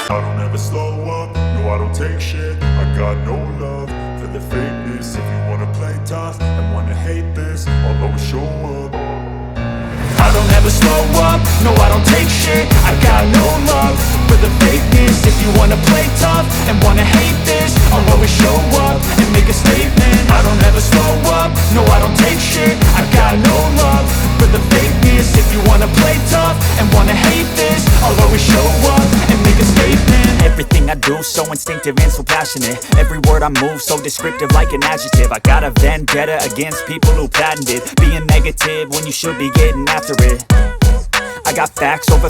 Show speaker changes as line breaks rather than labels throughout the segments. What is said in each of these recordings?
I don't ever slow up, no I don't take shit. I got no love for the fakeness. If you wanna play tough and wanna hate this, I'll always show up. I don't ever slow up, no I don't take shit. I got no love for the fakeness. If you wanna play tough and wanna hate this, I'll always show up and make a statement. I don't ever slow up, no I don't take shit. I got no love for the fakeness. If you wanna play tough and wanna hate this, I'll always show up and make a statement.
Everything I do so instinctive and so passionate. Every word I move so descriptive like an adjective. I got a vendetta against people who patented being negative when you should be getting after it. I got facts over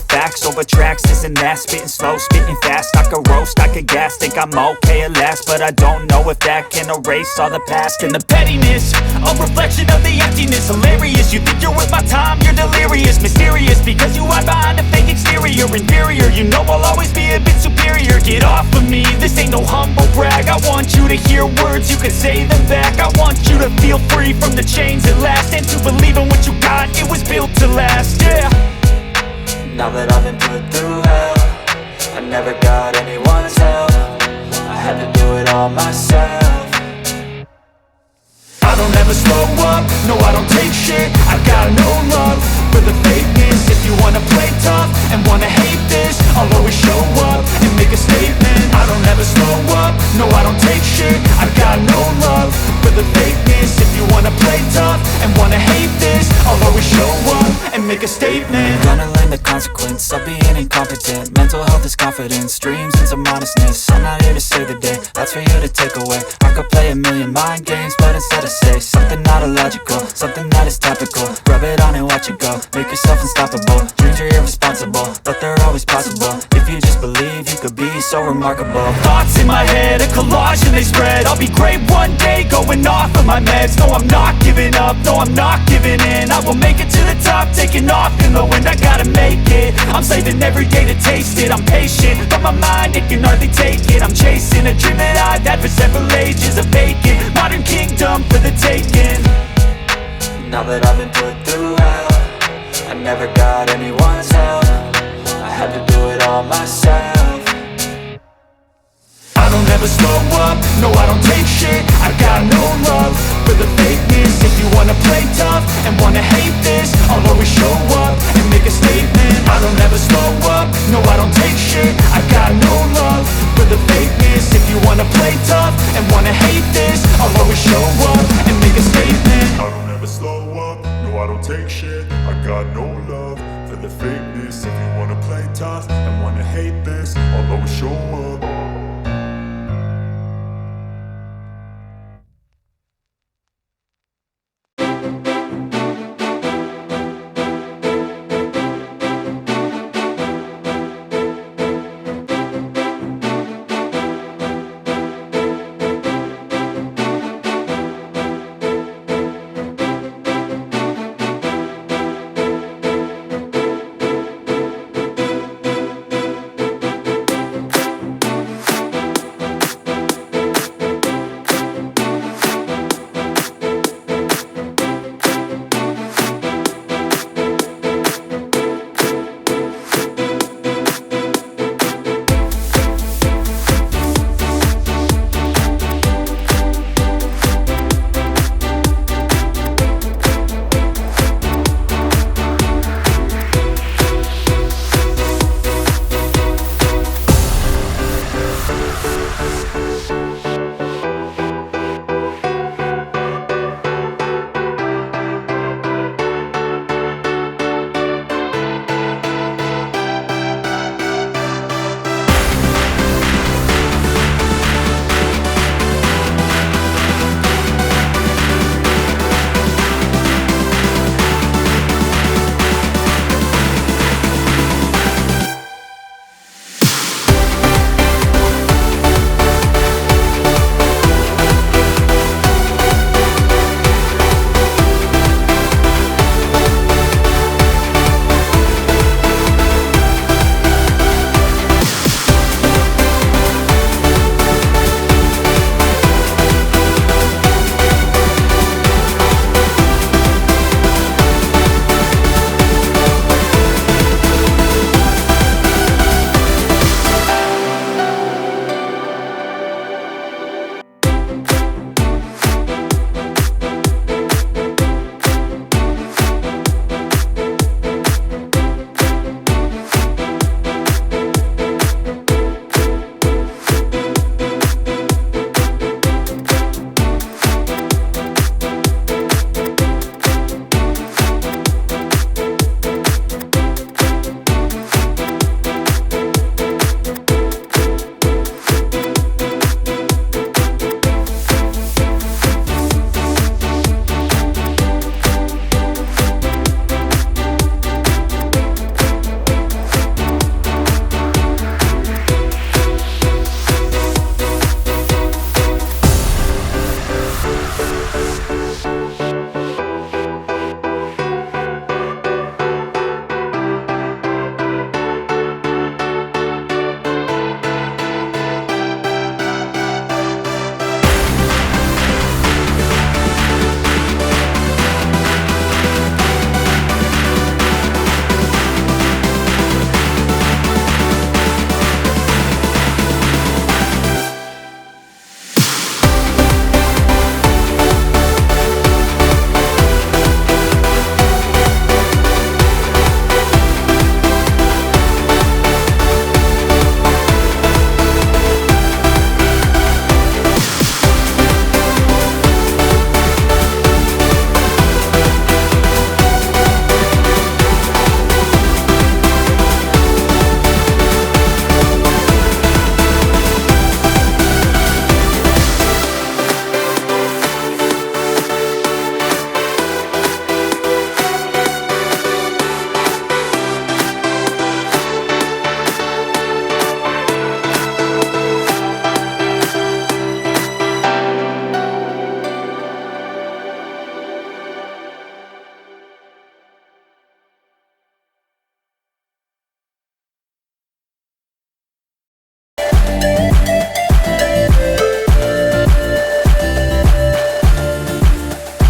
tracks, this and that. Spitting slow, spitting fast. I could roast, I could gas. Think I'm okay at last, but I don't know if that can erase all the past. And the pettiness, a reflection of the emptiness. Hilarious, you think you're worth my time, you're delirious. Mysterious, because you hide behind a fake exterior. Inferior, you know I'll always be a bit superior. Get off of me, this ain't no humble brag. I want you to hear words, you can say them back. I want you to feel free from the chains at last, and to believe in what you got, it was built to last, yeah.
Now that I've been put through hell, I never got anyone's help. I had to do it all myself.
I don't ever slow up, no I don't take shit. I got no love for the fakeness. If you wanna play tough and wanna hate this, I'll always show up and make a statement. I don't ever slow up, no I don't take shit. I got no love for the fakeness. If you wanna play tough and wanna hate this, I'll always show up and make a statement.
Gonna learn the consequence of being incompetent. Mental health is confidence, dreams and some honestness. I'm not here to save the day, that's for you to take away. I could play a million mind games, but instead I say something not illogical, something that is topical. Rub it on and watch it go, make yourself unstoppable. Dreams are irresponsible, but they're always possible. If you just believe, you could be so remarkable.
Thoughts in my head, a collage and they spread. I'll be great one day, going off of my meds. No, I'm not giving up, no, I'm not giving in. I will make it to the top, taking off in the wind. I gotta make it, I'm saving every day to taste it. I'm patient, but my mind, it can hardly take it. I'm chasing a dream that I've had for several ages. A vacant, modern kingdom for the taking.
Now that I've been put through hell, I never got anyone's help. I had to do it all myself.
I don't ever slow up, no I don't take shit. I got no love for the fakeness. If you wanna play tough and wanna hate this, I'll always show up and make a statement. I don't ever slow up, no I don't take shit. I got no love for the fakeness. If you wanna play tough and wanna hate this, I'll always show up and make a statement. I don't ever slow up, no I don't take shit. I got no love for the fakeness. If you wanna play tough and wanna hate this, I'll always show up